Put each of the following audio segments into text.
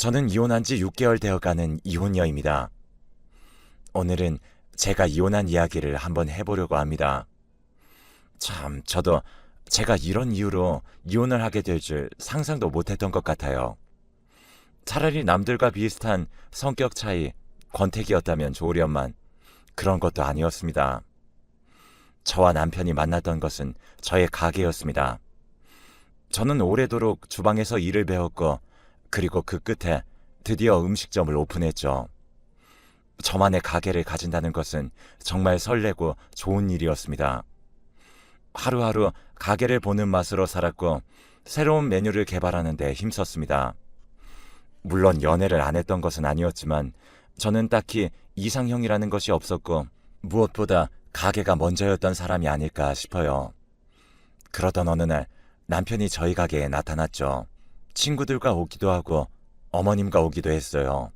저는 이혼한 지 6개월 되어가는 이혼녀입니다. 오늘은 제가 이혼한 이야기를 한번 해보려고 합니다. 참, 저도 제가 이런 이유로 이혼을 하게 될 줄 상상도 못했던 것 같아요. 차라리 남들과 비슷한 성격 차이, 권태기였다면 좋으련만 그런 것도 아니었습니다. 저와 남편이 만났던 것은 저의 가게였습니다. 저는 오래도록 주방에서 일을 배웠고, 그리고 그 끝에 드디어 음식점을 오픈했죠. 저만의 가게를 가진다는 것은 정말 설레고 좋은 일이었습니다. 하루하루 가게를 보는 맛으로 살았고, 새로운 메뉴를 개발하는 데 힘썼습니다. 물론 연애를 안 했던 것은 아니었지만 저는 딱히 이상형이라는 것이 없었고, 무엇보다 가게가 먼저였던 사람이 아닐까 싶어요. 그러던 어느 날 남편이 저희 가게에 나타났죠. 친구들과 오기도 하고 어머님과 오기도 했어요.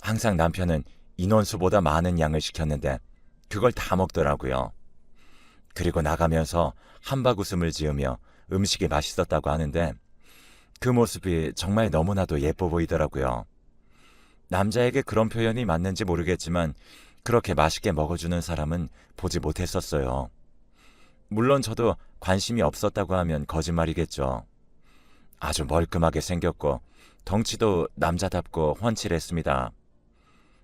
항상 남편은 인원수보다 많은 양을 시켰는데 그걸 다 먹더라고요. 그리고 나가면서 한바구음을 지으며 음식이 맛있었다고 하는데 그 모습이 정말 너무나도 예뻐 보이더라고요. 남자에게 그런 표현이 맞는지 모르겠지만 그렇게 맛있게 먹어주는 사람은 보지 못했었어요. 물론 저도 관심이 없었다고 하면 거짓말이겠죠. 아주 멀끔하게 생겼고 덩치도 남자답고 훤칠했습니다.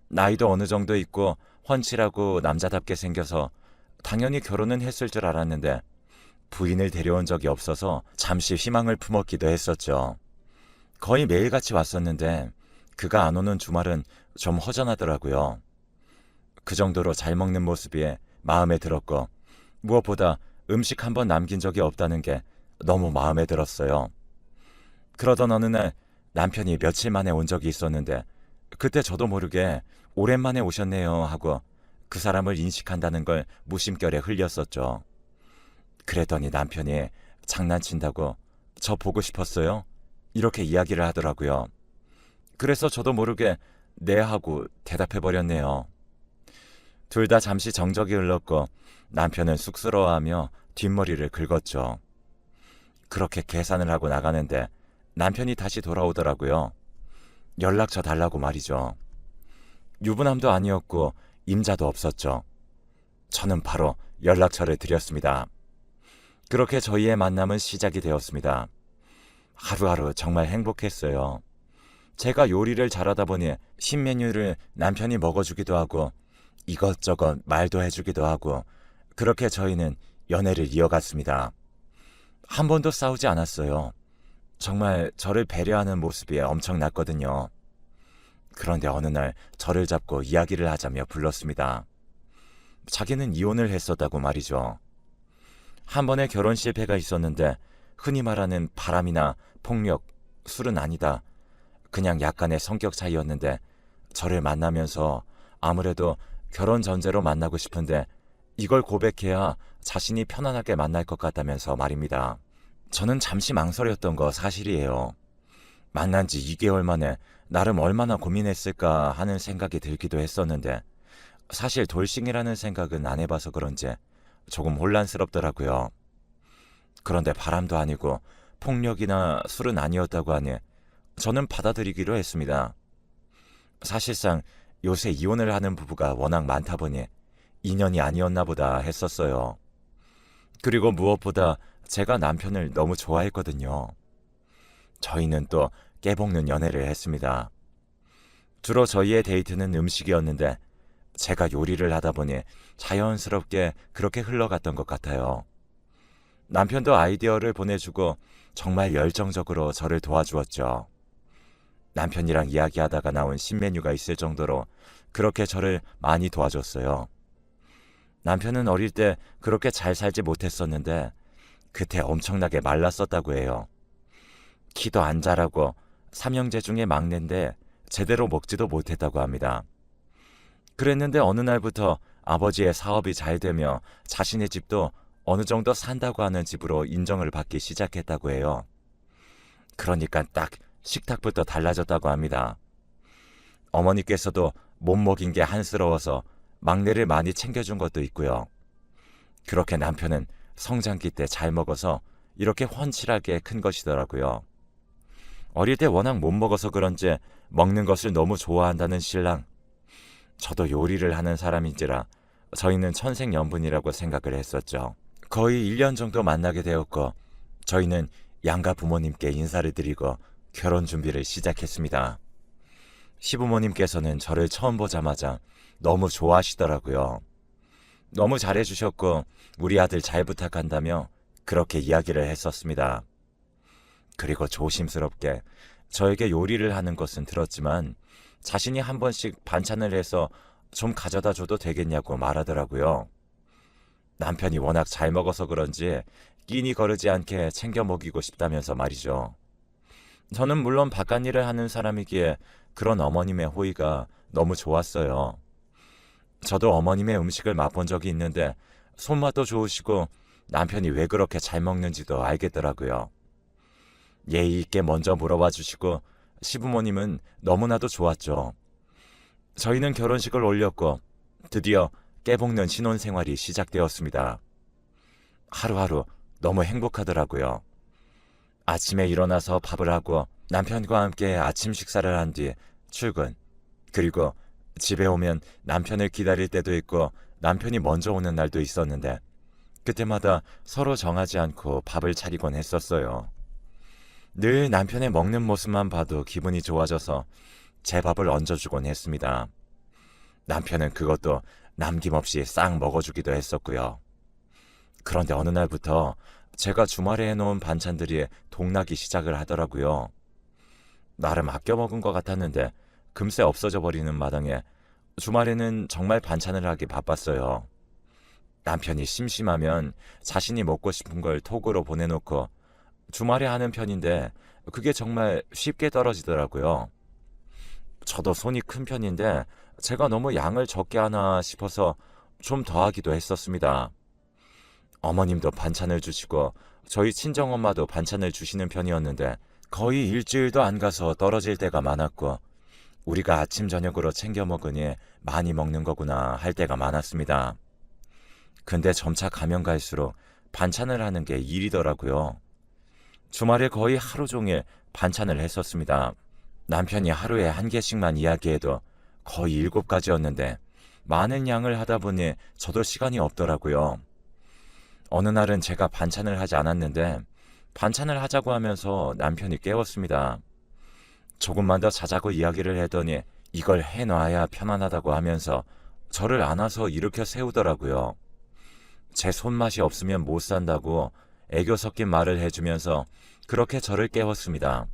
나이도 어느 정도 있고 훤칠하고 남자답게 생겨서 당연히 결혼은 했을 줄 알았는데 부인을 데려온 적이 없어서 잠시 희망을 품었기도 했었죠. 거의 매일같이 왔었는데 그가 안 오는 주말은 좀 허전하더라고요. 그 정도로 잘 먹는 모습이 마음에 들었고, 무엇보다 음식 한 번 남긴 적이 없다는 게 너무 마음에 들었어요. 그러던 어느 날 남편이 며칠 만에 온 적이 있었는데 그때 저도 모르게 오랜만에 오셨네요 하고 그 사람을 인식한다는 걸 무심결에 흘렸었죠. 그랬더니 남편이 장난친다고 저 보고 싶었어요? 이렇게 이야기를 하더라고요. 그래서 저도 모르게 네 하고 대답해버렸네요. 둘 다 잠시 정적이 흘렀고 남편은 쑥스러워하며 뒷머리를 긁었죠. 그렇게 계산을 하고 나가는데 남편이 다시 돌아오더라고요. 연락처 달라고 말이죠. 유부남도 아니었고 임자도 없었죠. 저는 바로 연락처를 드렸습니다. 그렇게 저희의 만남은 시작이 되었습니다. 하루하루 정말 행복했어요. 제가 요리를 잘하다 보니 신메뉴를 남편이 먹어주기도 하고 이것저것 말도 해주기도 하고 그렇게 저희는 연애를 이어갔습니다. 한 번도 싸우지 않았어요. 정말 저를 배려하는 모습이 엄청났거든요. 그런데 어느 날 저를 잡고 이야기를 하자며 불렀습니다. 자기는 이혼을 했었다고 말이죠. 한 번의 결혼 실패가 있었는데 흔히 말하는 바람이나 폭력, 술은 아니다. 그냥 약간의 성격 차이였는데 저를 만나면서 아무래도 결혼 전제로 만나고 싶은데 이걸 고백해야 자신이 편안하게 만날 것 같다면서 말입니다. 저는 잠시 망설였던 거 사실이에요. 만난 지 2개월 만에 나름 얼마나 고민했을까 하는 생각이 들기도 했었는데 사실 돌싱이라는 생각은 안 해봐서 그런지 조금 혼란스럽더라고요. 그런데 바람도 아니고 폭력이나 술은 아니었다고 하니 저는 받아들이기로 했습니다. 사실상 요새 이혼을 하는 부부가 워낙 많다 보니 인연이 아니었나 보다 했었어요. 그리고 무엇보다 제가 남편을 너무 좋아했거든요. 저희는 또 깨볶는 연애를 했습니다. 주로 저희의 데이트는 음식이었는데 제가 요리를 하다 보니 자연스럽게 그렇게 흘러갔던 것 같아요. 남편도 아이디어를 보내주고 정말 열정적으로 저를 도와주었죠. 남편이랑 이야기하다가 나온 신메뉴가 있을 정도로 그렇게 저를 많이 도와줬어요. 남편은 어릴 때 그렇게 잘 살지 못했었는데 그때 엄청나게 말랐었다고 해요. 키도 안 자라고 삼형제 중에 막내인데 제대로 먹지도 못했다고 합니다. 그랬는데 어느 날부터 아버지의 사업이 잘 되며 자신의 집도 어느 정도 산다고 하는 집으로 인정을 받기 시작했다고 해요. 그러니까 딱 식탁부터 달라졌다고 합니다. 어머니께서도 못 먹인 게 한스러워서 막내를 많이 챙겨준 것도 있고요. 그렇게 남편은 성장기 때 잘 먹어서 이렇게 훤칠하게 큰 것이더라고요. 어릴 때 워낙 못 먹어서 그런지 먹는 것을 너무 좋아한다는 신랑. 저도 요리를 하는 사람인지라 저희는 천생연분이라고 생각을 했었죠. 거의 1년 정도 만나게 되었고 저희는 양가 부모님께 인사를 드리고 결혼 준비를 시작했습니다. 시부모님께서는 저를 처음 보자마자 너무 좋아하시더라고요. 너무 잘해주셨고 우리 아들 잘 부탁한다며 그렇게 이야기를 했었습니다. 그리고 조심스럽게 저에게 요리를 하는 것은 들었지만 자신이 한 번씩 반찬을 해서 좀 가져다 줘도 되겠냐고 말하더라고요. 남편이 워낙 잘 먹어서 그런지 끼니 거르지 않게 챙겨 먹이고 싶다면서 말이죠. 저는 물론 바깥일을 하는 사람이기에 그런 어머님의 호의가 너무 좋았어요. 저도 어머님의 음식을 맛본 적이 있는데 손맛도 좋으시고 남편이 왜 그렇게 잘 먹는지도 알겠더라고요. 예의 있게 먼저 물어봐 주시고 시부모님은 너무나도 좋았죠. 저희는 결혼식을 올렸고 드디어 깨볶는 신혼생활이 시작되었습니다. 하루하루 너무 행복하더라고요. 아침에 일어나서 밥을 하고 남편과 함께 아침 식사를 한 뒤 출근, 그리고 집에 오면 남편을 기다릴 때도 있고 남편이 먼저 오는 날도 있었는데 그때마다 서로 정하지 않고 밥을 차리곤 했었어요. 늘 남편의 먹는 모습만 봐도 기분이 좋아져서 제 밥을 얹어주곤 했습니다. 남편은 그것도 남김없이 싹 먹어주기도 했었고요. 그런데 어느 날부터 제가 주말에 해놓은 반찬들이 동나기 시작을 하더라고요. 나름 아껴 먹은 것 같았는데 금세 없어져 버리는 마당에 주말에는 정말 반찬을 하기 바빴어요. 남편이 심심하면 자신이 먹고 싶은 걸 톡으로 보내놓고 주말에 하는 편인데 그게 정말 쉽게 떨어지더라고요. 저도 손이 큰 편인데 제가 너무 양을 적게 하나 싶어서 좀 더 하기도 했었습니다. 어머님도 반찬을 주시고 저희 친정엄마도 반찬을 주시는 편이었는데 거의 일주일도 안 가서 떨어질 때가 많았고 우리가 아침 저녁으로 챙겨 먹으니 많이 먹는 거구나 할 때가 많았습니다. 근데 점차 가면 갈수록 반찬을 하는 게 일이더라고요. 주말에 거의 하루 종일 반찬을 했었습니다. 남편이 하루에 한 개씩만 이야기해도 거의 7가지였는데 많은 양을 하다 보니 저도 시간이 없더라고요. 어느 날은 제가 반찬을 하지 않았는데 반찬을 하자고 하면서 남편이 깨웠습니다. 조금만 더 자자고 이야기를 했더니 이걸 해놔야 편안하다고 하면서 저를 안아서 일으켜 세우더라고요. 제 손맛이 없으면 못 산다고 애교 섞인 말을 해주면서 그렇게 저를 깨웠습니다.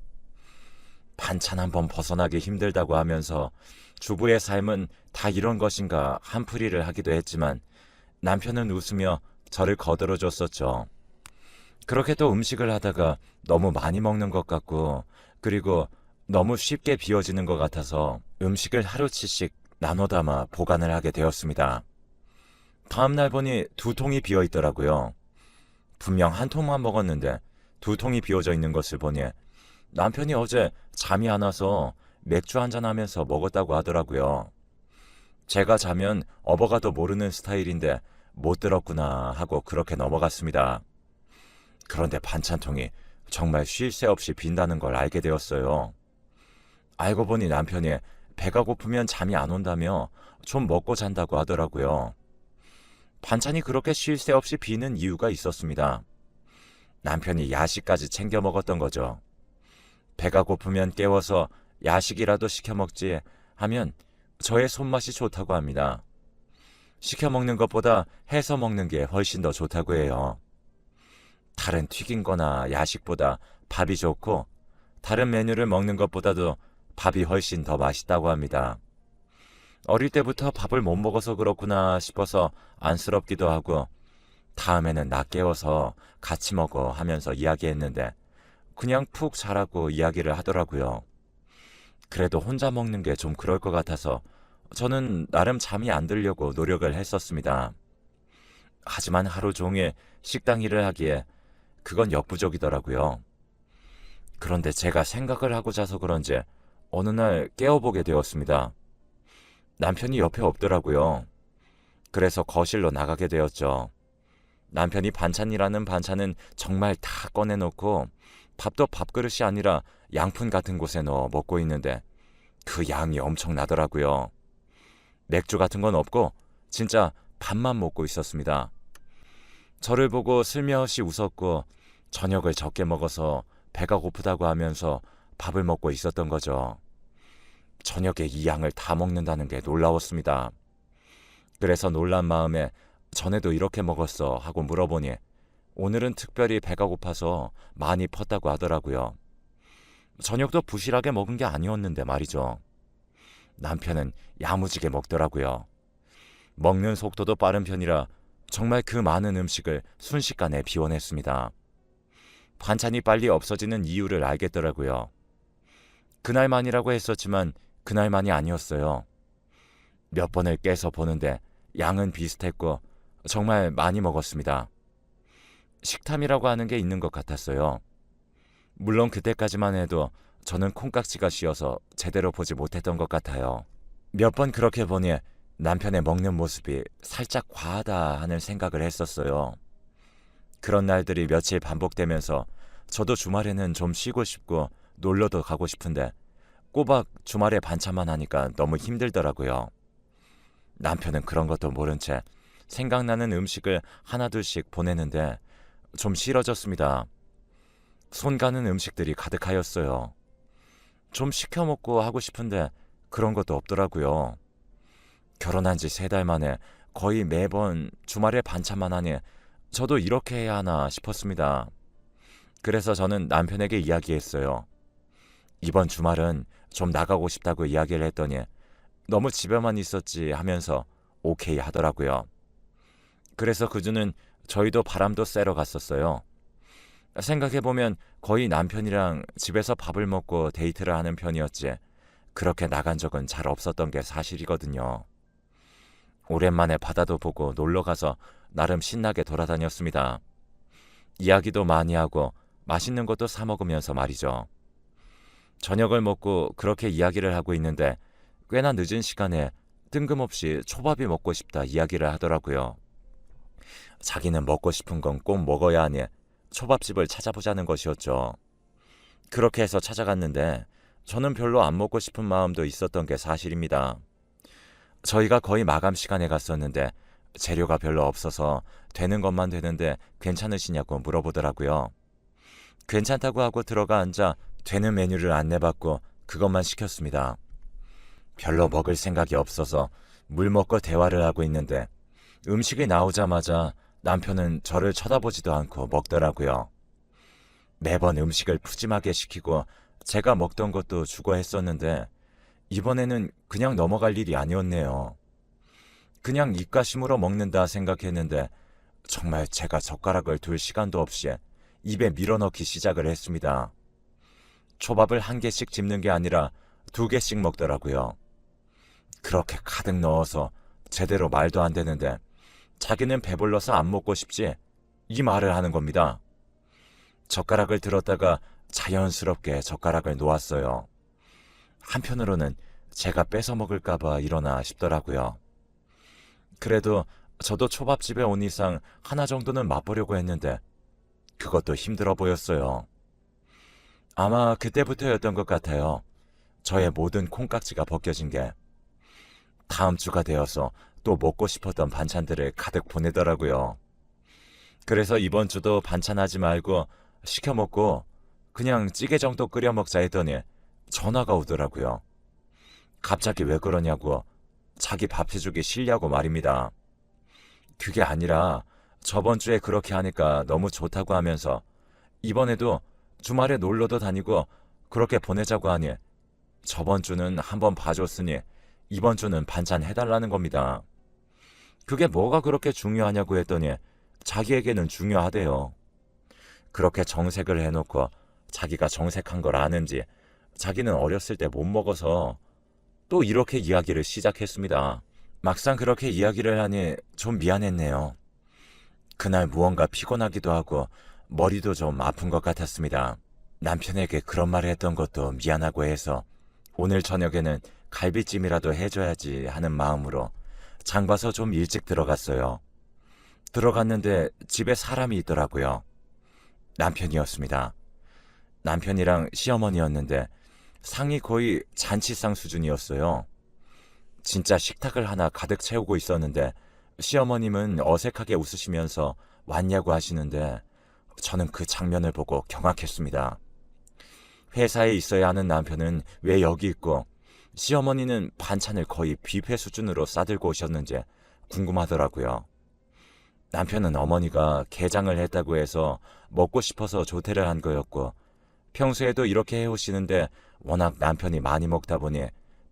반찬 한번 벗어나기 힘들다고 하면서 주부의 삶은 다 이런 것인가 한풀이를 하기도 했지만 남편은 웃으며 저를 거들어줬었죠. 그렇게 또 음식을 하다가 너무 많이 먹는 것 같고 그리고 너무 쉽게 비워지는 것 같아서 음식을 하루치씩 나눠 담아 보관을 하게 되었습니다. 다음날 보니 2통이 비어 있더라고요. 분명 한 통만 먹었는데 2통이 비워져 있는 것을 보니 남편이 어제 잠이 안 와서 맥주 한잔 하면서 먹었다고 하더라고요. 제가 자면 어버가도 모르는 스타일인데 못 들었구나 하고 그렇게 넘어갔습니다. 그런데 반찬통이 정말 쉴 새 없이 빈다는 걸 알게 되었어요. 알고 보니 남편이 배가 고프면 잠이 안 온다며 좀 먹고 잔다고 하더라고요. 반찬이 그렇게 쉴 새 없이 비는 이유가 있었습니다. 남편이 야식까지 챙겨 먹었던 거죠. 배가 고프면 깨워서 야식이라도 시켜 먹지 하면 저의 손맛이 좋다고 합니다. 시켜 먹는 것보다 해서 먹는 게 훨씬 더 좋다고 해요. 다른 튀긴 거나 야식보다 밥이 좋고 다른 메뉴를 먹는 것보다도 밥이 훨씬 더 맛있다고 합니다. 어릴 때부터 밥을 못 먹어서 그렇구나 싶어서 안쓰럽기도 하고 다음에는 나 깨워서 같이 먹어 하면서 이야기했는데 그냥 푹 자라고 이야기를 하더라고요. 그래도 혼자 먹는 게 좀 그럴 것 같아서 저는 나름 잠이 안 들려고 노력을 했었습니다. 하지만 하루 종일 식당 일을 하기에 그건 역부족이더라고요. 그런데 제가 생각을 하고 자서 그런지 어느 날 깨어보게 되었습니다. 남편이 옆에 없더라고요. 그래서 거실로 나가게 되었죠. 남편이 반찬이라는 반찬은 정말 다 꺼내놓고 밥도 밥그릇이 아니라 양푼 같은 곳에 넣어 먹고 있는데 그 양이 엄청나더라고요. 맥주 같은 건 없고 진짜 밥만 먹고 있었습니다. 저를 보고 슬며시 웃었고 저녁을 적게 먹어서 배가 고프다고 하면서 밥을 먹고 있었던 거죠. 저녁에 이 양을 다 먹는다는 게 놀라웠습니다. 그래서 놀란 마음에 전에도 이렇게 먹었어 하고 물어보니 오늘은 특별히 배가 고파서 많이 펐다고 하더라고요. 저녁도 부실하게 먹은 게 아니었는데 말이죠. 남편은 야무지게 먹더라고요. 먹는 속도도 빠른 편이라 정말 그 많은 음식을 순식간에 비워냈습니다. 반찬이 빨리 없어지는 이유를 알겠더라고요. 그날만이라고 했었지만 그날만이 아니었어요. 몇 번을 깨서 보는데 양은 비슷했고 정말 많이 먹었습니다. 식탐이라고 하는 게 있는 것 같았어요. 물론 그때까지만 해도 저는 콩깍지가 씌어서 제대로 보지 못했던 것 같아요. 몇 번 그렇게 보니 남편의 먹는 모습이 살짝 과하다 하는 생각을 했었어요. 그런 날들이 며칠 반복되면서 저도 주말에는 좀 쉬고 싶고 놀러도 가고 싶은데 꼬박 주말에 반찬만 하니까 너무 힘들더라고요. 남편은 그런 것도 모른 채 생각나는 음식을 하나둘씩 보내는데 좀 싫어졌습니다. 손 가는 음식들이 가득하였어요. 좀 시켜 먹고 하고 싶은데 그런 것도 없더라고요. 결혼한 지 3달 만에 거의 매번 주말에 반찬만 하니 저도 이렇게 해야 하나 싶었습니다. 그래서 저는 남편에게 이야기했어요. 이번 주말은 좀 나가고 싶다고 이야기를 했더니 너무 집에만 있었지 하면서 오케이 하더라고요. 그래서 그 주는 저희도 바람도 쐬러 갔었어요. 생각해보면 거의 남편이랑 집에서 밥을 먹고 데이트를 하는 편이었지 그렇게 나간 적은 잘 없었던 게 사실이거든요. 오랜만에 바다도 보고 놀러가서 나름 신나게 돌아다녔습니다. 이야기도 많이 하고 맛있는 것도 사 먹으면서 말이죠. 저녁을 먹고 그렇게 이야기를 하고 있는데 꽤나 늦은 시간에 뜬금없이 초밥이 먹고 싶다 이야기를 하더라고요. 자기는 먹고 싶은 건 꼭 먹어야 하니 초밥집을 찾아보자는 것이었죠. 그렇게 해서 찾아갔는데 저는 별로 안 먹고 싶은 마음도 있었던 게 사실입니다. 저희가 거의 마감 시간에 갔었는데 재료가 별로 없어서 되는 것만 되는데 괜찮으시냐고 물어보더라고요. 괜찮다고 하고 들어가 앉아 되는 메뉴를 안내받고 그것만 시켰습니다. 별로 먹을 생각이 없어서 물 먹고 대화를 하고 있는데 음식이 나오자마자 남편은 저를 쳐다보지도 않고 먹더라고요. 매번 음식을 푸짐하게 시키고 제가 먹던 것도 주고 했었는데 이번에는 그냥 넘어갈 일이 아니었네요. 그냥 입가심으로 먹는다 생각했는데 정말 제가 젓가락을 둘 시간도 없이 입에 밀어넣기 시작을 했습니다. 초밥을 1개씩 집는 게 아니라 2개씩 먹더라고요. 그렇게 가득 넣어서 제대로 말도 안 되는데 자기는 배불러서 안 먹고 싶지 이 말을 하는 겁니다. 젓가락을 들었다가 자연스럽게 젓가락을 놓았어요. 한편으로는 제가 뺏어 먹을까봐 이러나 싶더라고요. 그래도 저도 초밥집에 온 이상 하나 정도는 맛보려고 했는데 그것도 힘들어 보였어요. 아마 그때부터였던 것 같아요. 저의 모든 콩깍지가 벗겨진 게. 다음 주가 되어서 또 먹고 싶었던 반찬들을 가득 보내더라고요. 그래서 이번 주도 반찬하지 말고 시켜 먹고 그냥 찌개 정도 끓여 먹자 했더니 전화가 오더라고요. 갑자기 왜 그러냐고 자기 밥 해주기 싫냐고 말입니다. 그게 아니라 저번 주에 그렇게 하니까 너무 좋다고 하면서 이번에도 주말에 놀러도 다니고 그렇게 보내자고 하니 저번 주는 한번 봐줬으니 이번 주는 반찬 해달라는 겁니다. 그게 뭐가 그렇게 중요하냐고 했더니 자기에게는 중요하대요. 그렇게 정색을 해놓고 자기가 정색한 걸 아는지 자기는 어렸을 때 못 먹어서 또 이렇게 이야기를 시작했습니다. 막상 그렇게 이야기를 하니 좀 미안했네요. 그날 무언가 피곤하기도 하고 머리도 좀 아픈 것 같았습니다. 남편에게 그런 말을 했던 것도 미안하고 해서 오늘 저녁에는 갈비찜이라도 해줘야지 하는 마음으로 장 봐서 좀 일찍 들어갔어요. 들어갔는데 집에 사람이 있더라고요. 남편이었습니다. 남편이랑 시어머니였는데 상이 거의 잔치상 수준이었어요. 진짜 식탁을 하나 가득 채우고 있었는데 시어머님은 어색하게 웃으시면서 왔냐고 하시는데 저는 그 장면을 보고 경악했습니다. 회사에 있어야 하는 남편은 왜 여기 있고 시어머니는 반찬을 거의 뷔페 수준으로 싸들고 오셨는지 궁금하더라고요. 남편은 어머니가 개장을 했다고 해서 먹고 싶어서 조퇴를 한 거였고 평소에도 이렇게 해오시는데 워낙 남편이 많이 먹다 보니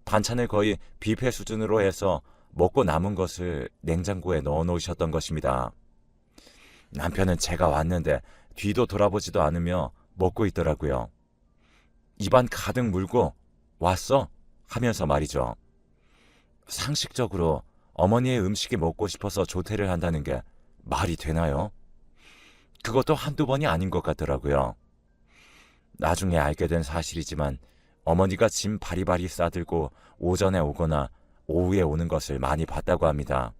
반찬을 거의 뷔페 수준으로 해서 먹고 남은 것을 냉장고에 넣어 놓으셨던 것입니다. 남편은 제가 왔는데 뒤도 돌아보지도 않으며 먹고 있더라고요. 입안 가득 물고 왔어? 하면서 말이죠. 상식적으로 어머니의 음식이 먹고 싶어서 조퇴를 한다는 게 말이 되나요? 그것도 한두 번이 아닌 것 같더라고요. 나중에 알게 된 사실이지만 어머니가 짐 바리바리 싸들고 오전에 오거나 오후에 오는 것을 많이 봤다고 합니다.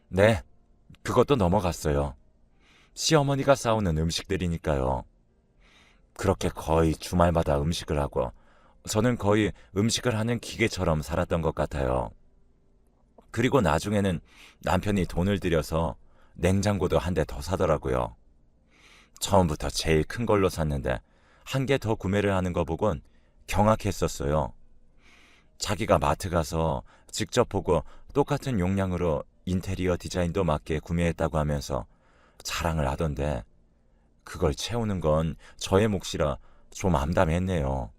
네, 그것도 넘어갔어요. 시어머니가 싸우는 음식들이니까요. 그렇게 거의 주말마다 음식을 하고 저는 거의 음식을 하는 기계처럼 살았던 것 같아요. 그리고 나중에는 남편이 돈을 들여서 냉장고도 한 대 더 사더라고요. 처음부터 제일 큰 걸로 샀는데 한 개 더 구매를 하는 거 보곤 경악했었어요. 자기가 마트 가서 직접 보고 똑같은 용량으로 인테리어 디자인도 맞게 구매했다고 하면서 자랑을 하던데 그걸 채우는 건 저의 몫이라 좀 암담했네요.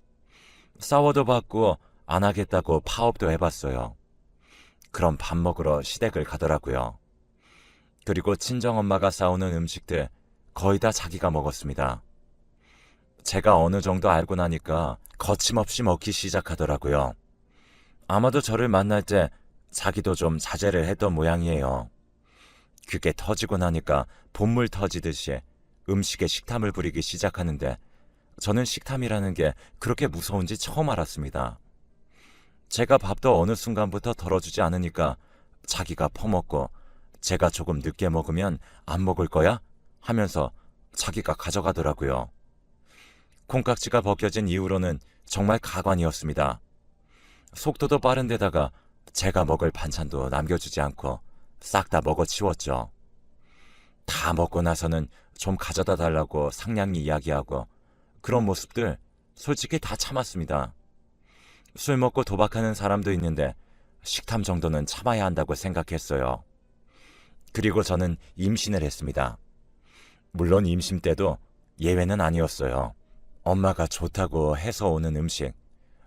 싸워도 받고 안 하겠다고 파업도 해봤어요. 그럼 밥 먹으러 시댁을 가더라고요. 그리고 친정엄마가 싸우는 음식들 거의 다 자기가 먹었습니다. 제가 어느 정도 알고 나니까 거침없이 먹기 시작하더라고요. 아마도 저를 만날 때 자기도 좀 자제를 했던 모양이에요. 그게 터지고 나니까 본물 터지듯이 음식에 식탐을 부리기 시작하는데 저는 식탐이라는 게 그렇게 무서운지 처음 알았습니다. 제가 밥도 어느 순간부터 덜어주지 않으니까 자기가 퍼먹고 제가 조금 늦게 먹으면 안 먹을 거야? 하면서 자기가 가져가더라고요. 콩깍지가 벗겨진 이후로는 정말 가관이었습니다. 속도도 빠른 데다가 제가 먹을 반찬도 남겨주지 않고 싹 다 먹어치웠죠. 다 먹고 나서는 좀 가져다 달라고 상냥히 이야기하고 그런 모습들 솔직히 다 참았습니다. 술 먹고 도박하는 사람도 있는데 식탐 정도는 참아야 한다고 생각했어요. 그리고 저는 임신을 했습니다. 물론 임신 때도 예외는 아니었어요. 엄마가 좋다고 해서 오는 음식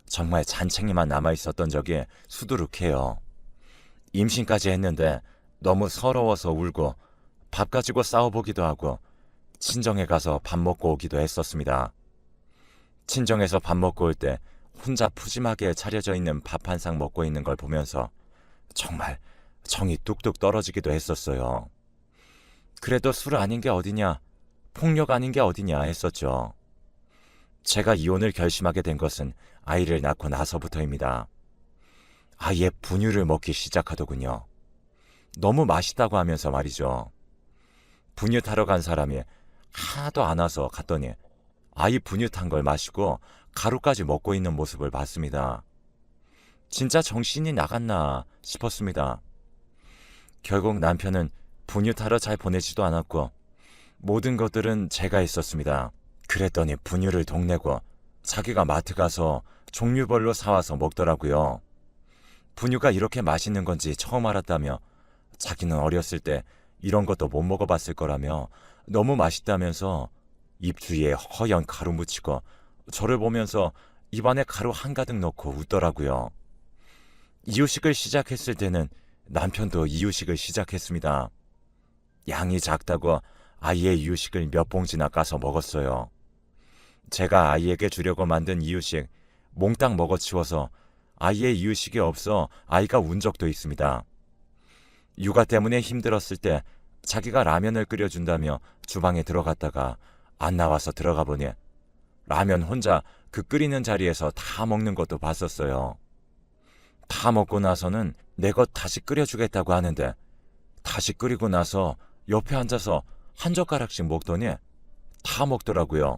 정말 잔챙이만 남아있었던 적이 수두룩해요. 임신까지 했는데 너무 서러워서 울고 밥 가지고 싸워보기도 하고 친정에 가서 밥 먹고 오기도 했었습니다. 친정에서 밥 먹고 올 때 혼자 푸짐하게 차려져 있는 밥 한 상 먹고 있는 걸 보면서 정말 정이 뚝뚝 떨어지기도 했었어요. 그래도 술 아닌 게 어디냐, 폭력 아닌 게 어디냐 했었죠. 제가 이혼을 결심하게 된 것은 아이를 낳고 나서부터입니다. 아이의 분유를 먹기 시작하더군요. 너무 맛있다고 하면서 말이죠. 분유 타러 간 사람이 하나도 안 와서 갔더니 아이 분유 탄 걸 마시고 가루까지 먹고 있는 모습을 봤습니다. 진짜 정신이 나갔나 싶었습니다. 결국 남편은 분유 타러 잘 보내지도 않았고 모든 것들은 제가 했었습니다. 그랬더니 분유를 동내고 자기가 마트 가서 종류별로 사와서 먹더라고요. 분유가 이렇게 맛있는 건지 처음 알았다며 자기는 어렸을 때 이런 것도 못 먹어봤을 거라며 너무 맛있다면서 입 주위에 허연 가루 묻히고 저를 보면서 입안에 가루 한가득 넣고 웃더라고요. 이유식을 시작했을 때는 남편도 이유식을 시작했습니다. 양이 작다고 아이의 이유식을 몇 봉지나 까서 먹었어요. 제가 아이에게 주려고 만든 이유식 몽땅 먹어치워서 아이의 이유식이 없어 아이가 운 적도 있습니다. 육아 때문에 힘들었을 때 자기가 라면을 끓여준다며 주방에 들어갔다가 안 나와서 들어가 보니 라면 혼자 그 끓이는 자리에서 다 먹는 것도 봤었어요. 다 먹고 나서는 내 것 다시 끓여주겠다고 하는데 다시 끓이고 나서 옆에 앉아서 한 젓가락씩 먹더니 다 먹더라고요.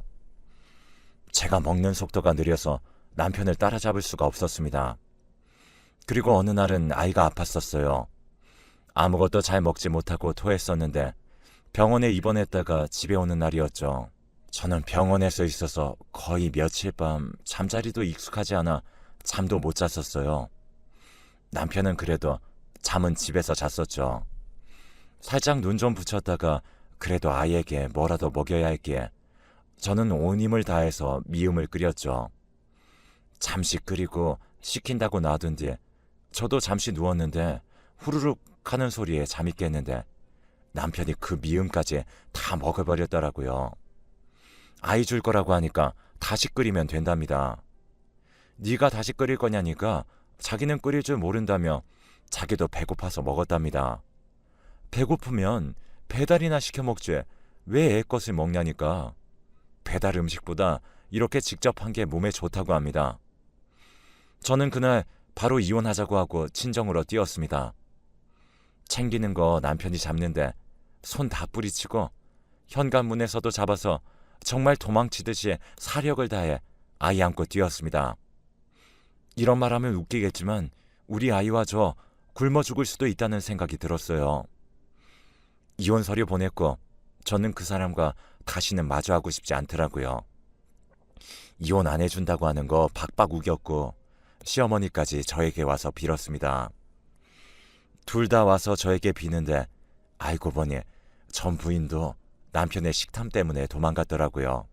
제가 먹는 속도가 느려서 남편을 따라잡을 수가 없었습니다. 그리고 어느 날은 아이가 아팠었어요. 아무것도 잘 먹지 못하고 토했었는데 병원에 입원했다가 집에 오는 날이었죠. 저는 병원에서 있어서 거의 며칠 밤 잠자리도 익숙하지 않아 잠도 못 잤었어요. 남편은 그래도 잠은 집에서 잤었죠. 살짝 눈 좀 붙였다가 그래도 아이에게 뭐라도 먹여야 했기에 저는 온 힘을 다해서 미음을 끓였죠. 잠시 끓이고 식힌다고 놔둔 뒤 저도 잠시 누웠는데 후루룩 하는 소리에 잠이 깼는데 남편이 그 미음까지 다 먹어버렸더라고요. 아이 줄 거라고 하니까 다시 끓이면 된답니다. 네가 다시 끓일 거냐니까 자기는 끓일 줄 모른다며 자기도 배고파서 먹었답니다. 배고프면 배달이나 시켜 먹지 왜 애 것을 먹냐니까. 배달 음식보다 이렇게 직접 한 게 몸에 좋다고 합니다. 저는 그날 바로 이혼하자고 하고 친정으로 뛰었습니다. 챙기는 거 남편이 잡는데 손 다 뿌리치고 현관문에서도 잡아서 정말 도망치듯이 사력을 다해 아이 안고 뛰었습니다. 이런 말하면 웃기겠지만 우리 아이와 저 굶어 죽을 수도 있다는 생각이 들었어요. 이혼 서류 보냈고 저는 그 사람과 다시는 마주하고 싶지 않더라고요. 이혼 안 해준다고 하는 거 박박 우겼고 시어머니까지 저에게 와서 빌었습니다. 둘 다 와서 저에게 비는데 알고 보니 전 부인도 남편의 식탐 때문에 도망갔더라고요.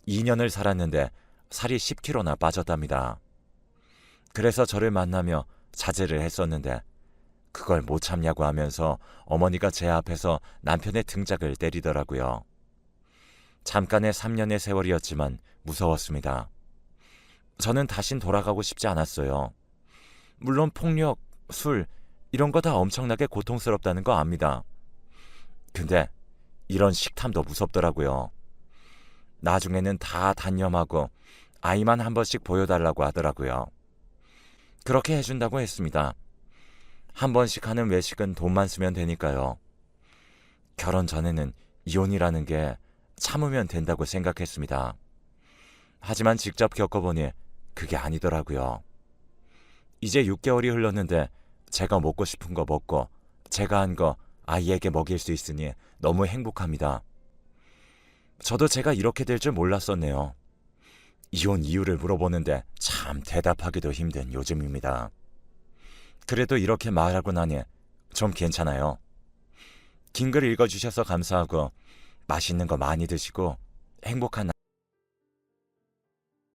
2년을 살았는데 살이 10kg나 빠졌답니다. 그래서 저를 만나며 자제를 했었는데 그걸 못 참냐고 하면서 어머니가 제 앞에서 남편의 등짝을 때리더라고요. 잠깐의 3년의 세월이었지만 무서웠습니다. 저는 다신 돌아가고 싶지 않았어요. 물론 폭력, 술 이런 거 다 엄청나게 고통스럽다는 거 압니다. 근데 이런 식탐도 무섭더라고요. 나중에는 다 단념하고 아이만 한 번씩 보여달라고 하더라고요. 그렇게 해준다고 했습니다. 한 번씩 하는 외식은 돈만 쓰면 되니까요. 결혼 전에는 이혼이라는 게 참으면 된다고 생각했습니다. 하지만 직접 겪어보니 그게 아니더라고요. 이제 6개월이 흘렀는데 제가 먹고 싶은 거 먹고 제가 한 거 아이에게 먹일 수 있으니 너무 행복합니다. 저도 제가 이렇게 될 줄 몰랐었네요. 이혼 이유를 물어보는데 참 대답하기도 힘든 요즘입니다. 그래도 이렇게 말하고 나니 좀 괜찮아요. 긴 글 읽어주셔서 감사하고 맛있는 거 많이 드시고 행복한